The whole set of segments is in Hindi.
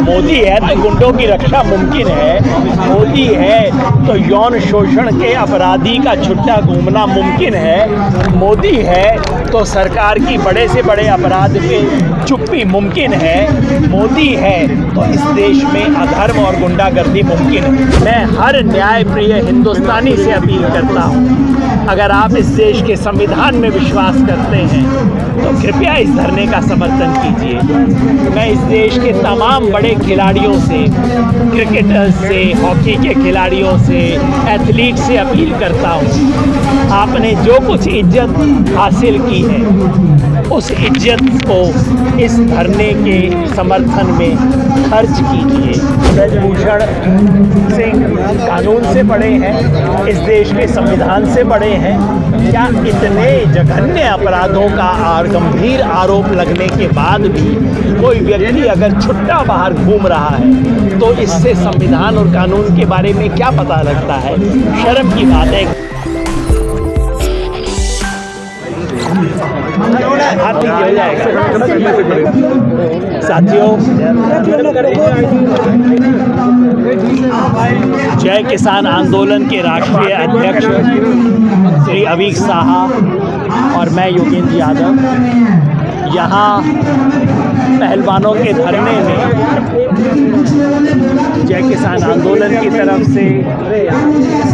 मोदी है तो गुंडों की रक्षा मुमकिन है, मोदी है तो यौन शोषण के अपराधी का छुट्टा घूमना मुमकिन है, मोदी है तो सरकार की बड़े से बड़े अपराध पे चुप्पी मुमकिन है, मोदी है तो इस देश में अधर्म और गुंडागर्दी मुमकिन है। मैं हर न्यायप्रिय हिंदुस्तानी से अपील करता हूँ, अगर आप इस देश के संविधान में विश्वास करते हैं तो कृपया इस धरने का समर्थन कीजिए। मैं इस देश के तमाम बड़े खिलाड़ियों से, क्रिकेटर्स से, हॉकी के खिलाड़ियों से, एथलीट से अपील करता हूँ, आपने जो कुछ इज्जत हासिल की है उस इज्जत को इस धरने के समर्थन में खर्च कीजिए। ब्रजभूषण सिंह कानून से बड़े हैं, इस देश के संविधान से बड़े हैं। क्या इतने जघन्य अपराधों का और गंभीर आरोप लगने के बाद भी कोई व्यक्ति अगर छुट्टा बाहर घूम रहा है तो इससे संविधान और कानून के बारे में क्या पता लगता है? शर्म की बात है। साथियों, जय किसान आंदोलन के राष्ट्रीय अध्यक्ष श्री अवीक साहा और मैं योगेंद्र यादव यहाँ पहलवानों के धरने में जय किसान आंदोलन की तरफ से,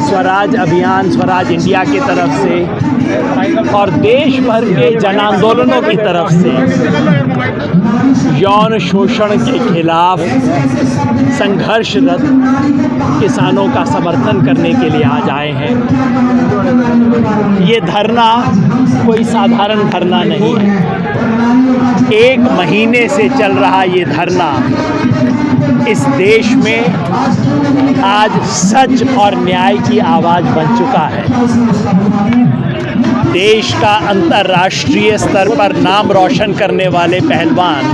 स्वराज अभियान, स्वराज इंडिया की तरफ से और देश भर के जन आंदोलनों की तरफ से यौन शोषण के खिलाफ संघर्षरत किसानों का समर्थन करने के लिए आज आए हैं। ये धरना कोई साधारण धरना नहीं है। 1 महीने से चल रहा ये धरना इस देश में आज सच और न्याय की आवाज़ बन चुका है। देश का अंतर्राष्ट्रीय स्तर पर नाम रोशन करने वाले पहलवान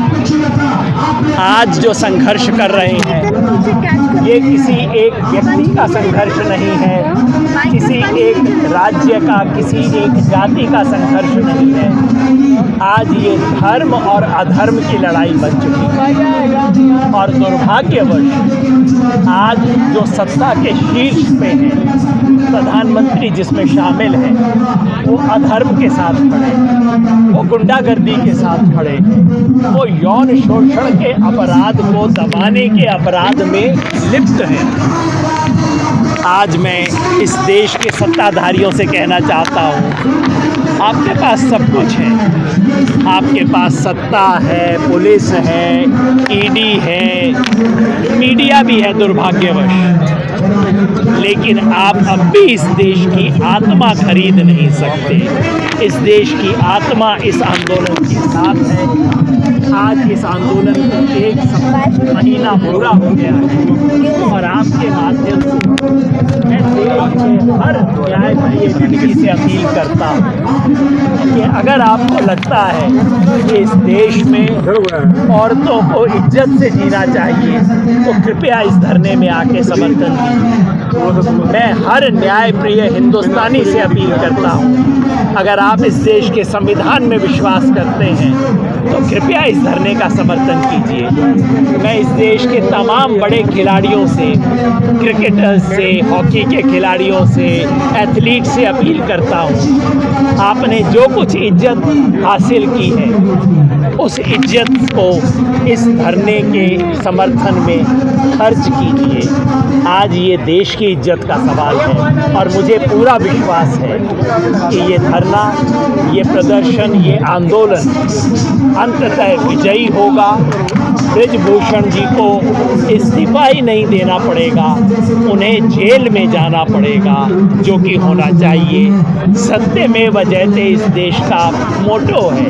आज जो संघर्ष कर रहे हैं, ये किसी एक व्यक्ति का संघर्ष नहीं है, किसी एक राज्य का, किसी एक जाति का संघर्ष नहीं है। आज ये धर्म और अधर्म की लड़ाई बन चुकी है और दुर्भाग्यवश आज जो सत्ता के शीर्ष पे हैं, प्रधानमंत्री जिसमें शामिल हैं, वो अधर्म के साथ खड़े, वो गुंडागर्दी के साथ खड़े, वो यौन शोषण के अपराध को दबाने के अपराध में लिप्त हैं। आज मैं इस देश के सत्ताधारियों से कहना चाहता हूँ, आपके पास सब कुछ है, आपके पास सत्ता है, पुलिस है, ईडी है, मीडिया भी है दुर्भाग्यवश, लेकिन आप अब भी इस देश की आत्मा खरीद नहीं सकते। इस देश की आत्मा इस आंदोलन के साथ है। आज इस आंदोलन को 1 महीना पूरा हो गया है और आपके माध्यम से मैं देश के हर न्यायप्रिय व्यक्ति से अपील करता हूँ कि अगर आपको लगता है कि इस देश में औरतों को इज्जत से जीना चाहिए तो कृपया इस धरने में आके समर्थन दीजिए। मैं हर न्यायप्रिय हिंदुस्तानी से अपील करता हूँ, अगर आप इस देश के संविधान में विश्वास करते हैं तो कृपया इस धरने का समर्थन कीजिए। मैं इस देश के तमाम बड़े खिलाड़ियों से, क्रिकेटर्स से, हॉकी के खिलाड़ियों से, एथलीट से अपील करता हूँ, आपने जो कुछ इज्जत हासिल की है उस इज्जत को इस धरने के समर्थन में खर्च कीजिए। आज ये देश की इज्जत का सवाल है और मुझे पूरा विश्वास है कि ये धरना, ये प्रदर्शन, ये आंदोलन अंततः विजयी होगा। ब्रजभूषण जी को इस्तीफा ही नहीं देना पड़ेगा, उन्हें जेल में जाना पड़ेगा, जो कि होना चाहिए। सत्यमेव जयते इस देश का मोटो है,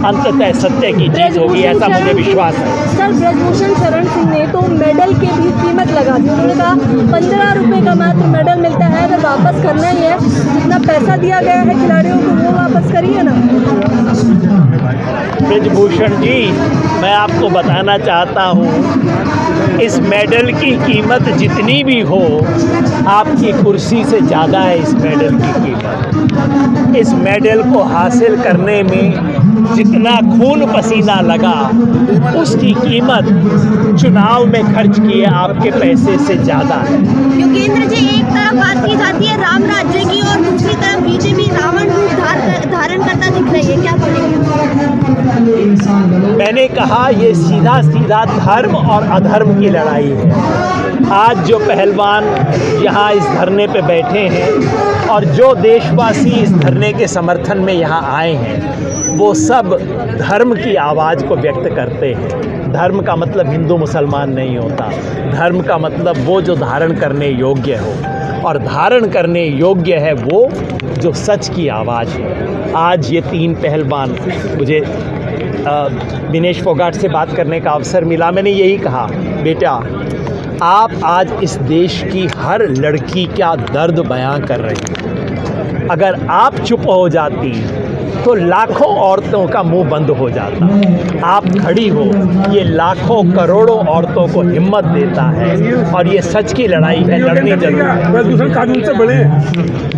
अंततः सत्य की जीत होगी, ऐसा मुझे विश्वास है। सर, ब्रजभूषण शरण सिंह ने तो मेडल की भी कीमत लगा दी। उन्होंने कहा 15 रुपये का मात्र मेडल मिलता है, अगर वापस करना ही है, जितना पैसा दिया गया है खिलाड़ियों को वो वापस करिए ना। ब्रजभूषण जी, मैं आपको बताना चाहता हूँ, इस मेडल की कीमत जितनी भी हो, आपकी कुर्सी से ज़्यादा है इस मेडल की कीमत। इस मेडल को हासिल करने में जितना खून पसीना लगा उसकी कीमत चुनाव में खर्च किए आपके पैसे से ज़्यादा है। योगेंद्र जी, एक तरफ बात की जाती है राम राज्य की और दूसरी तरफ बीजेपी रावण रूप धारण करता दिख रही है, क्या बोलेंगे? मैंने कहा ये सीधा सीधा धर्म और अधर्म की लड़ाई है। आज जो पहलवान यहाँ इस धरने पे बैठे हैं और जो देशवासी इस धरने के समर्थन में यहाँ आए हैं, वो सब धर्म की आवाज़ को व्यक्त करते हैं। धर्म का मतलब हिंदू मुसलमान नहीं होता। धर्म का मतलब वो जो धारण करने योग्य हो, और धारण करने योग्य है वो जो सच की आवाज़ है। आज ये तीन पहलवान, मुझे विनेश फोगाट से बात करने का अवसर मिला। मैंने यही कहा, बेटा आप आज इस देश की हर लड़की का दर्द बयां कर रही हैं। अगर आप चुप हो जाती तो लाखों औरतों का मुंह बंद हो जाता। आप खड़ी हो, ये लाखों करोड़ों औरतों को हिम्मत देता है, और ये सच की लड़ाई है, लड़नी जरूरी है। प्रदूषण कानून से बड़े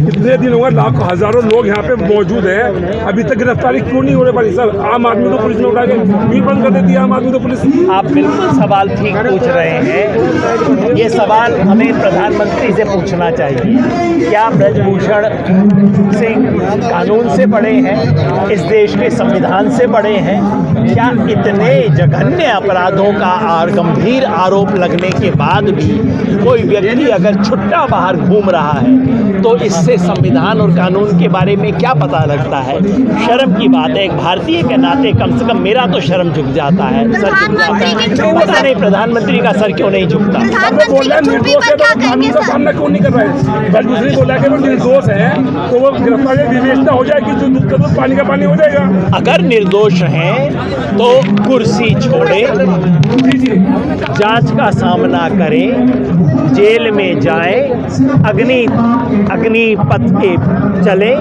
कितने दिन हुआ, लाखों हजारों लोग यहाँ पे मौजूद हैं, अभी तक गिरफ्तारी क्यों नहीं हो रही भाई सर? आम आदमी को पुलिस ने उठा के भी बंद कर देती है, आम आदमी को पुलिस। आप बिल्कुल सवाल ठीक पूछ रहे हैं। ये सवाल हमें प्रधानमंत्री से पूछना चाहिए। क्या ब्रजभूषण सिंह कानून से बड़े हैं, इस देश के संविधान से बड़े हैं? क्या इतने जघन्य अपराधों का और गंभीर आरोप लगने के बाद भी कोई व्यक्ति अगर छुट्टा बाहर घूम रहा है तो इससे संविधान और कानून के बारे में क्या पता लगता है? शर्म की बात है। एक भारतीय के नाते कम से कम मेरा तो शर्म झुक जाता है, सर झुक जाता है। पता नहीं प्रधानमंत्री का सर क्यों नहीं झुकता। कानून का सामना क्यों नहीं कर रहे? बलदूसरी बोला कि वो निर्दोष है तो वो गिरफ्तारी विवेचना हो जाएगी, जो दूध का दूध पानी का पानी हो जाएगा। अगर निर्दोष हैं तो कुर्सी छोड़े, जांच का सामना करें, जेल में जाएं, अग्निपथ पे चले,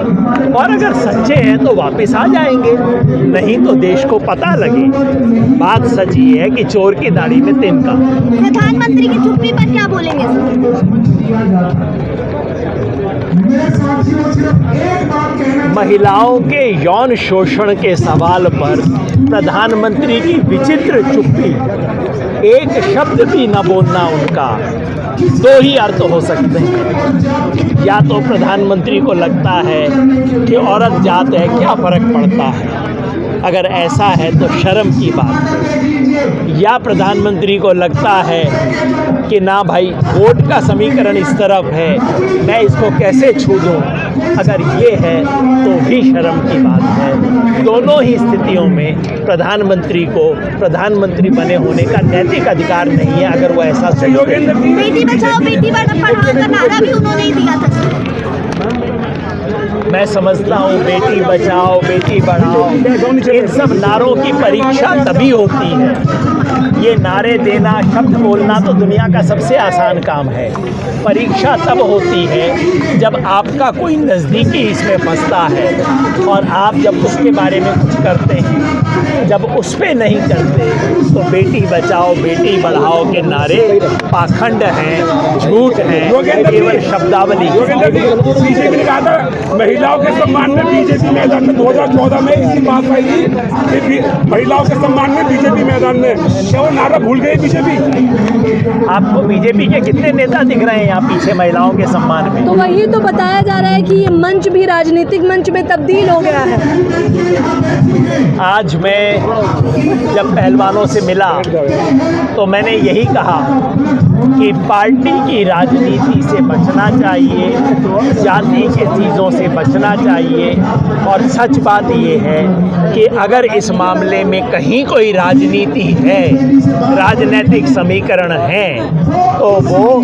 और अगर सच्चे हैं तो वापस आ जाएंगे, नहीं तो देश को पता लगे। बात सच ये है कि चोर की दाढ़ी में तिनका। प्रधानमंत्री की चुप्पी पर क्या बोलेंगे महिलाओं के यौन शोषण के सवाल पर प्रधानमंत्री की विचित्र चुप्पी, एक शब्द भी न बोलना उनका। दो ही अर्थ हो सकते हैं। या तो प्रधानमंत्री को लगता है कि औरत जात है, क्या फर्क पड़ता है, अगर ऐसा है तो शर्म की बात है। या प्रधानमंत्री को लगता है कि ना भाई वोट का समीकरण इस तरफ है, मैं इसको कैसे छू दूँ, अगर ये है तो भी शर्म की बात है। दोनों ही स्थितियों में प्रधानमंत्री को प्रधानमंत्री बने होने का नैतिक अधिकार नहीं है, अगर वो ऐसा सहयोग। बेटी बचाओ बेटी पढ़ाओ का नारा भी उन्होंने ही दिया था। मैं समझता हूँ बेटी बचाओ बेटी पढ़ाओ, इन सब नारों की परीक्षा तभी होती है। ये नारे देना, शब्द बोलना तो दुनिया का सबसे आसान काम है। परीक्षा तब होती है जब आपका कोई नज़दीकी इसमें फंसता है और आप जब उसके बारे में कुछ करते हैं। जब उस पे नहीं करते तो बेटी बचाओ बेटी बढ़ाओ के नारे पाखंड हैं, झूठ हैं, केवल शब्दावली। बीजेपी ने कहा था महिलाओं के सम्मान में बीजेपी मैदान में 2014 में इसकी बात आई थी कि महिलाओं के सम्मान में बीजेपी मैदान में, क्या वो नारा भूल गए बीजेपी? आपको बीजेपी के कितने नेता दिख रहे हैं यहाँ पीछे महिलाओं के सम्मान में? तो वही तो बताया जा रहा है कि ये मंच भी राजनीतिक मंच में तब्दील हो गया है। आज मैं जब पहलवानों से मिला तो मैंने यही कहा कि पार्टी की राजनीति से बचना चाहिए, जाति के चीज़ों से बचना चाहिए। और सच बात ये है कि अगर इस मामले में कहीं कोई राजनीति है, राजनीतिक समीकरण है, तो वो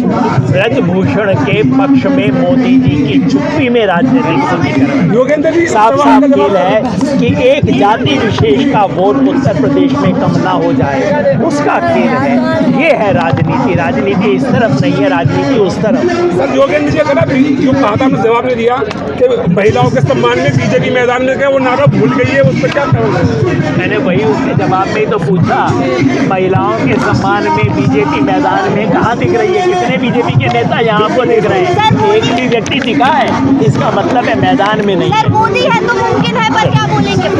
ब्रजभूषण के पक्ष में मोदी जी की चुप्पी में राजनीतिक समीकरण। योगेंद्र जी, साफ साफ खेल है कि एक जाति विशेष का वोट उत्तर प्रदेश में कम ना हो जाए, उसका खेल है। ये है राजनीति। राजनीति इस तरफ नहीं है, राजनीति उस तरफ। सर योगेंद्र जी अगर जो कहा था हमने जवाब नहीं दिया कि महिलाओं के सम्मान में बीजेपी मैदान में गया, वो नारा भूल गई है, उस पर क्या करोगे? मैंने वही उसके जवाब में ही तो पूछा कि महिलाओं के सम्मान में बीजेपी मैदान में कहाँ दिख रही है? कितने बीजेपी के नेता यहाँ आपको दिख रहे हैं? एक भी व्यक्ति दिखा है? इसका मतलब है मैदान में नहीं सर है। मोदी है तो मुमकिन है, पर क्या बोलेंगे?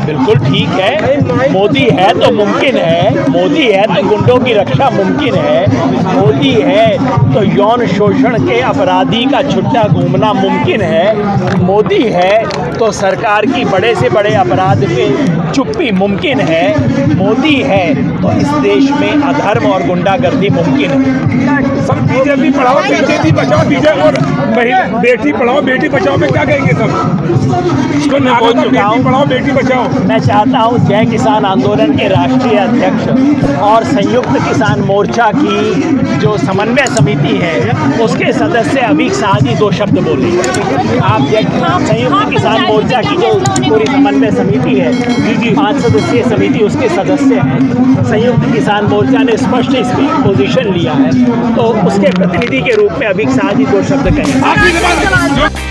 बिल्कुल ठीक है, मोदी है तो मुमकिन है, मोदी है तो गुंडों की रक्षा मुमकिन है, मोदी है तो यौन शोषण के अपराधी का छुट्टा घूमना मुमकिन है, मोदी है तो सरकार की बड़े से बड़े अपराध पे चुप्पी मुमकिन है, मोदी है तो इस देश में अधर्म और गुंडागर्दी मुमकिन है। सब बीजेपी पढ़ाओ बीजेपी बचाओ, बीजेपी और बेटी पढ़ाओ बेटी बचाओ में क्या कहेंगे सब? इसको नारा था बेटी पढ़ाओ बेटी बचाओ। मैं चाहता हूं जय किसान आंदोलन के राष्ट्रीय अध्यक्ष और संयुक्त किसान मोर्चा की जो समन्वय समिति है उसके सदस्य अभी साझी 2 शब्द बोले। आप संयुक्त किसान मोर्चा की जो पूरी समन्वय समिति है, 5 सदस्यीय समिति, उसके सदस्य हैं। संयुक्त किसान मोर्चा ने स्पष्ट इसकी पोजीशन लिया है, तो उसके प्रतिनिधि के रूप में अभी साझी 2 शब्द कहें। आखिरी सवाल